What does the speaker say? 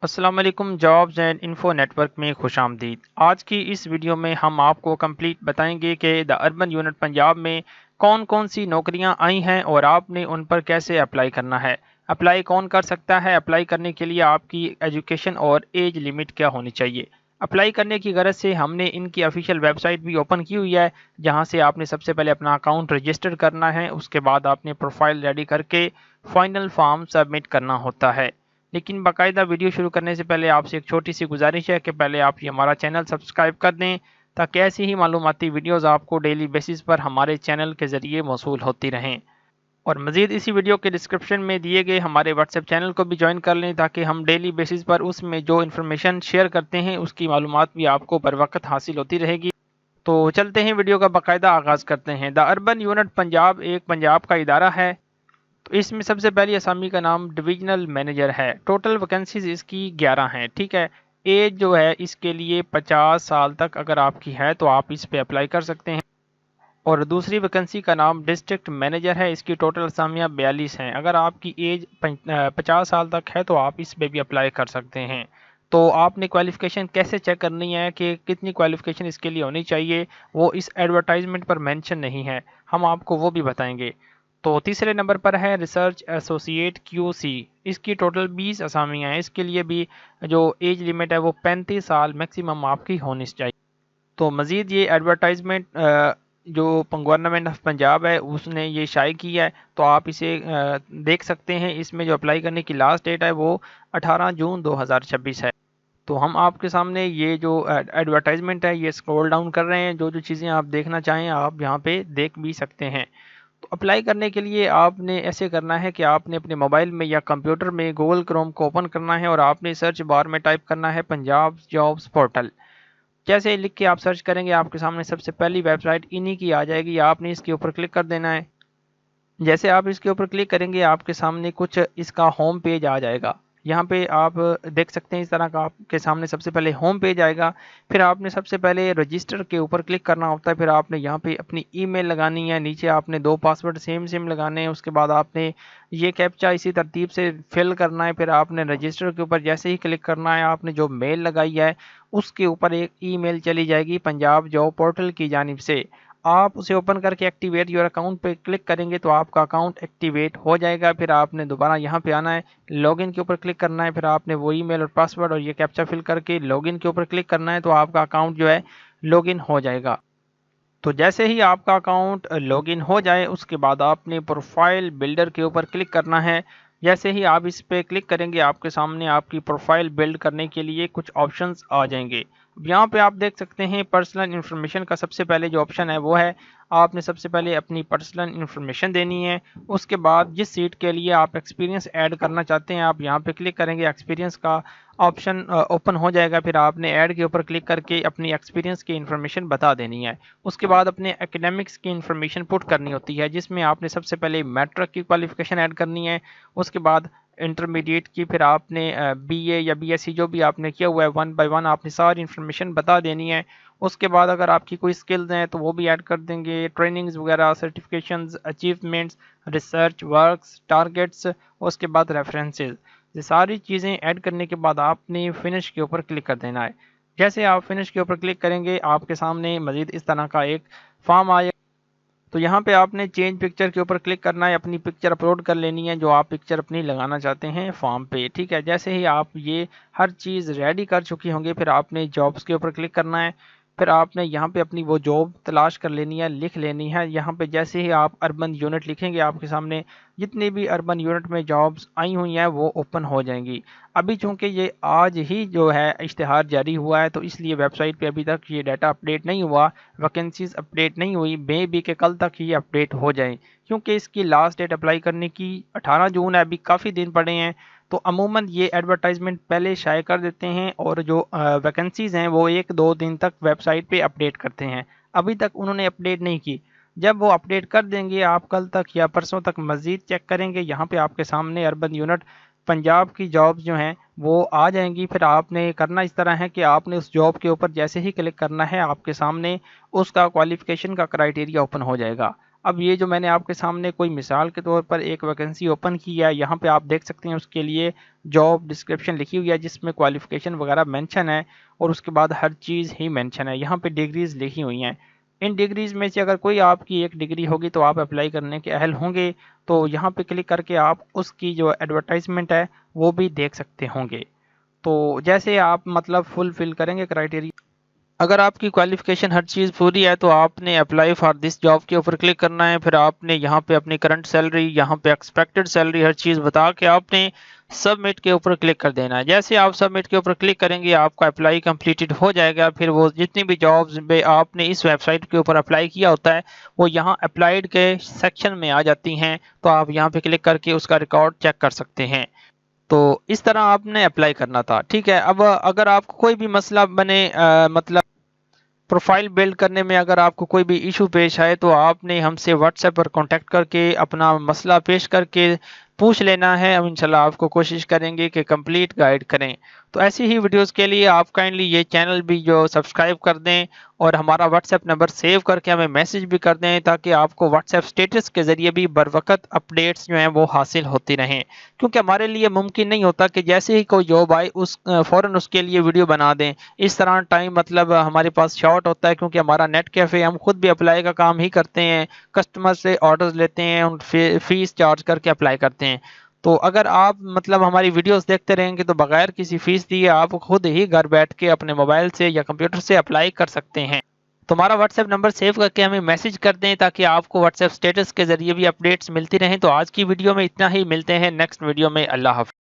अस्सलाम वालेकुम। Jobs and info network में खुश आमदीद। आज की इस वीडियो में हम आपको कंप्लीट बताएंगे कि द अर्बन यूनिट पंजाब में कौन कौन सी नौकरियां आई हैं और आपने उन पर कैसे अप्लाई करना है। अप्लाई कौन कर सकता है, अप्लाई करने के लिए आपकी एजुकेशन और एज लिमिट क्या होनी चाहिए। अप्लाई करने की गरज से हमने इनकी ऑफिशियल वेबसाइट भी ओपन की हुई है, जहां से आपने सबसे पहले अपना अकाउंट रजिस्टर करना है। उसके बाद आपने प्रोफाइल रेडी करके फाइनल फॉर्म सबमिट करना होता है। लेकिन बाकायदा वीडियो शुरू करने से पहले आपसे एक छोटी सी गुजारिश है कि पहले आप ये हमारा चैनल सब्सक्राइब कर दें, ताकि ऐसी ही मालूमाती वीडियोस आपको डेली बेसिस पर हमारे चैनल के ज़रिए मौसूल होती रहें। और मज़ीद इसी वीडियो के डिस्क्रिप्शन में दिए गए हमारे व्हाट्सएप चैनल को भी ज्वाइन कर लें, ताकि हम डेली बेसिस पर उसमें जो इन्फॉर्मेशन शेयर करते हैं उसकी मालूमात भी आपको बर वक्त हासिल होती रहेगी। तो चलते हैं, वीडियो का बाकायदा आगाज़ करते हैं। द अर्बन यूनिट पंजाब एक पंजाब का इदारा है। तो इसमें सबसे पहली असामी का नाम डिविजनल मैनेजर है। टोटल वैकेंसीज इसकी 11 हैं। ठीक है। एज जो है इसके लिए 50 साल तक अगर आपकी है तो आप इस पे अप्लाई कर सकते हैं। और दूसरी वैकेंसी का नाम डिस्ट्रिक्ट मैनेजर है। इसकी टोटल असामियाँ 42 हैं। अगर आपकी एज 50 साल तक है तो आप इस पे भी अप्लाई कर सकते हैं। तो आपने क्वालिफ़िकेशन कैसे चेक करनी है कि कितनी क्वालिफ़िकेशन इसके लिए होनी चाहिए, वो इस एडवर्टाइजमेंट पर मेंशन नहीं है, हम आपको वो भी बताएंगे। तो तीसरे नंबर पर है रिसर्च एसोसिएट क्यूसी। इसकी टोटल 20 असामियाँ हैं। इसके लिए भी जो एज लिमिट है वो 35 साल मैक्सिमम आपकी होनी चाहिए। तो मज़ीद ये एडवर्टाइजमेंट जो गवर्नमेंट ऑफ पंजाब है उसने ये शाये किया है, तो आप इसे देख सकते हैं। इसमें जो अप्लाई करने की लास्ट डेट है वो 18 जून 2026 है। तो हम आपके सामने ये जो एडवर्टाइजमेंट है ये स्क्रॉल डाउन कर रहे हैं। जो जो चीज़ें आप देखना चाहें आप यहाँ पे देख भी सकते हैं। तो अप्लाई करने के लिए आपने ऐसे करना है कि आपने अपने मोबाइल में या कंप्यूटर में गूगल क्रोम को ओपन करना है और आपने सर्च बार में टाइप करना है पंजाब जॉब्स पोर्टल। जैसे लिख के आप सर्च करेंगे आपके सामने सबसे पहली वेबसाइट इन्हीं की आ जाएगी। आपने इसके ऊपर क्लिक कर देना है। जैसे आप इसके ऊपर क्लिक करेंगे आपके सामने कुछ इसका होम पेज आ जाएगा। यहाँ पे आप देख सकते हैं इस तरह का आपके सामने सबसे पहले होम पेज आएगा। फिर आपने सबसे पहले रजिस्टर के ऊपर क्लिक करना होता है। फिर आपने यहाँ पे अपनी ईमेल लगानी है। नीचे आपने 2 पासवर्ड सेम सेम लगाने हैं। उसके बाद आपने ये कैप्चा इसी तरतीब से फिल करना है। फिर आपने रजिस्टर के ऊपर जैसे ही क्लिक करना है आपने जो मेल लगाई है उसके ऊपर एक ईमेल चली जाएगी पंजाब जॉब पोर्टल की जानिब से। आप उसे ओपन करके एक्टिवेट योर अकाउंट पे क्लिक करेंगे तो आपका अकाउंट एक्टिवेट हो जाएगा। फिर आपने दोबारा यहाँ पे आना है, लॉगिन के ऊपर क्लिक करना है। फिर आपने वो ईमेल और पासवर्ड और ये कैप्चा फिल करके लॉगिन के ऊपर क्लिक करना है, तो आपका अकाउंट जो है लॉगिन हो जाएगा। तो जैसे ही आपका अकाउंट लॉगिन हो जाए उसके बाद आपने प्रोफाइल बिल्डर के ऊपर क्लिक करना है। जैसे ही आप इस पे क्लिक करेंगे आपके सामने आपकी प्रोफाइल बिल्ड करने के लिए कुछ ऑप्शंस आ जाएंगे। अब यहाँ पे आप देख सकते हैं पर्सनल इन्फॉर्मेशन का सबसे पहले जो ऑप्शन है वो है, आपने सबसे पहले अपनी पर्सनल इन्फॉर्मेशन देनी है। उसके बाद जिस सीट के लिए आप एक्सपीरियंस ऐड करना चाहते हैं आप यहाँ पे क्लिक करेंगे, एक्सपीरियंस का ऑप्शन ओपन हो जाएगा। फिर आपने ऐड के ऊपर क्लिक करके अपनी एक्सपीरियंस की इन्फॉर्मेशन बता देनी है। उसके बाद अपने एकेडमिक्स की इन्फॉर्मेशन पुट करनी होती है, जिसमें आपने सबसे पहले मैट्रिक की क्वालिफिकेशन ऐड करनी है। उसके बाद इंटरमीडिएट की, फिर आपने बीए या बीएससी जो भी आपने किया हुआ है 1 बाय 1 आपने सारी इन्फॉर्मेशन बता देनी है। उसके बाद अगर आपकी कोई स्किल्स हैं तो वो भी ऐड कर देंगे, ट्रेनिंग्स वगैरह, certifications, achievements, research works, targets, उसके बाद रेफरेंसेस। ये सारी चीज़ें ऐड करने के बाद आपने फिनिश के ऊपर क्लिक कर देना है। जैसे आप फिनिश के ऊपर क्लिक करेंगे आपके सामने मज़ीद इस तरह का एक फॉर्म आएगा। तो यहाँ पे आपने चेंज पिक्चर के ऊपर क्लिक करना है, अपनी पिक्चर अपलोड कर लेनी है जो आप पिक्चर अपनी लगाना चाहते हैं फॉर्म पे। ठीक है। जैसे ही आप ये हर चीज़ रेडी कर चुकी होंगे फिर आपने जॉब्स के ऊपर क्लिक करना है। फिर आपने यहाँ पे अपनी वो जॉब तलाश कर लेनी है, लिख लेनी है। यहाँ पे जैसे ही आप अर्बन यूनिट लिखेंगे आपके सामने जितनी भी अर्बन यूनिट में जॉब्स आई हुई हैं वो ओपन हो जाएंगी। अभी चूँकि ये आज ही जो है इश्तिहार जारी हुआ है तो इसलिए वेबसाइट पे अभी तक ये डाटा अपडेट नहीं हुआ, वैकेंसीज अपडेट नहीं हुई। मे बी के कल तक ही अपडेट हो जाए, क्योंकि इसकी लास्ट डेट अप्लाई करने की 18 जून है, अभी काफ़ी दिन पड़े हैं। तो अमूमन ये एडवर्टाइजमेंट पहले शाये कर देते हैं और जो वैकेंसीज़ हैं वो 1-2 दिन तक वेबसाइट पे अपडेट करते हैं। अभी तक उन्होंने अपडेट नहीं की। जब वो अपडेट कर देंगे आप कल तक या परसों तक मज़ीद चेक करेंगे, यहाँ पे आपके सामने अर्बन यूनिट पंजाब की जॉब्स जो हैं वो आ जाएंगी। फिर आपने करना इस तरह है कि आपने उस जॉब के ऊपर जैसे ही क्लिक करना है आपके सामने उसका क्वालिफ़िकेशन का क्राइटेरिया ओपन हो जाएगा। اب یہ جو میں نے آپ کے سامنے کوئی مثال کے طور پر ایک ویکنسی اوپن کی ہے، یہاں پہ آپ دیکھ سکتے ہیں اس کے لیے جاب ڈسکرپشن لکھی ہوئی ہے جس میں کوالیفیکیشن وغیرہ مینشن ہے، اور اس کے بعد ہر چیز ہی مینشن ہے۔ یہاں پہ ڈگریز لکھی ہوئی ہیں، ان ڈگریز میں سے اگر کوئی آپ کی ایک ڈگری ہوگی تو آپ اپلائی کرنے کے اہل ہوں گے، تو یہاں پہ کلک کر کے آپ اس کی جو ایڈورٹائزمنٹ ہے وہ بھی دیکھ سکتے ہوں گے۔ تو جیسے آپ مطلب فل فل کریں گے کرائٹیریا، اگر آپ کی کوالیفیکیشن ہر چیز پوری ہے تو آپ نے اپلائی فار دس جاب کے اوپر کلک کرنا ہے۔ پھر آپ نے یہاں پہ اپنی کرنٹ سیلری، یہاں پہ ایکسپیکٹڈ سیلری، ہر چیز بتا کے آپ نے سبمٹ کے اوپر کلک کر دینا ہے۔ جیسے آپ سبمٹ کے اوپر کلک کریں گے آپ کا اپلائی کمپلیٹڈ ہو جائے گا۔ پھر وہ جتنی بھی جابز پہ آپ نے اس ویب سائٹ کے اوپر اپلائی کیا ہوتا ہے وہ یہاں اپلائیڈ کے سیکشن میں آ جاتی ہیں، تو آپ یہاں پہ کلک کر کے اس کا ریکارڈ چیک کر سکتے ہیں۔ تو اس طرح آپ نے اپلائی کرنا تھا، ٹھیک ہے۔ اب اگر آپ کو کوئی بھی مسئلہ بنے مطلب پروفائل بلڈ کرنے میں اگر آپ کو کوئی بھی ایشو پیش آئے تو آپ نے ہم سے واٹس ایپ پر کانٹیکٹ کر کے اپنا مسئلہ پیش کر کے پوچھ لینا ہے، ہم انشاءاللہ آپ کو کوشش کریں گے کہ کمپلیٹ گائیڈ کریں۔ تو ایسی ہی ویڈیوز کے لیے آپ کائنڈلی یہ چینل بھی جو سبسکرائب کر دیں اور ہمارا واٹس ایپ نمبر سیو کر کے ہمیں میسج بھی کر دیں، تاکہ آپ کو واٹس ایپ سٹیٹس کے ذریعے بھی بر وقت اپڈیٹس جو ہیں وہ حاصل ہوتی رہیں، کیونکہ ہمارے لیے ممکن نہیں ہوتا کہ جیسے ہی کوئی جاب آئے فوراً اس کے لیے ویڈیو بنا دیں۔ اس طرح ٹائم مطلب ہمارے پاس شارٹ ہوتا ہے، کیونکہ ہمارا نیٹ کیفے، ہم خود بھی اپلائی کا کام ہی کرتے ہیں، کسٹمر سے آرڈرز لیتے ہیں، فیس چارج کر کے اپلائی کرتے ہیں۔ تو اگر آپ مطلب ہماری ویڈیوز دیکھتے رہیں گے تو بغیر کسی فیس دیے آپ خود ہی گھر بیٹھ کے اپنے موبائل سے یا کمپیوٹر سے اپلائی کر سکتے ہیں۔ تو ہمارا واٹس ایپ نمبر سیو کر کے ہمیں میسج کر دیں تاکہ آپ کو واٹس ایپ سٹیٹس کے ذریعے بھی اپڈیٹس ملتی رہیں۔ تو آج کی ویڈیو میں اتنا ہی، ملتے ہیں نیکسٹ ویڈیو میں، اللہ حافظ۔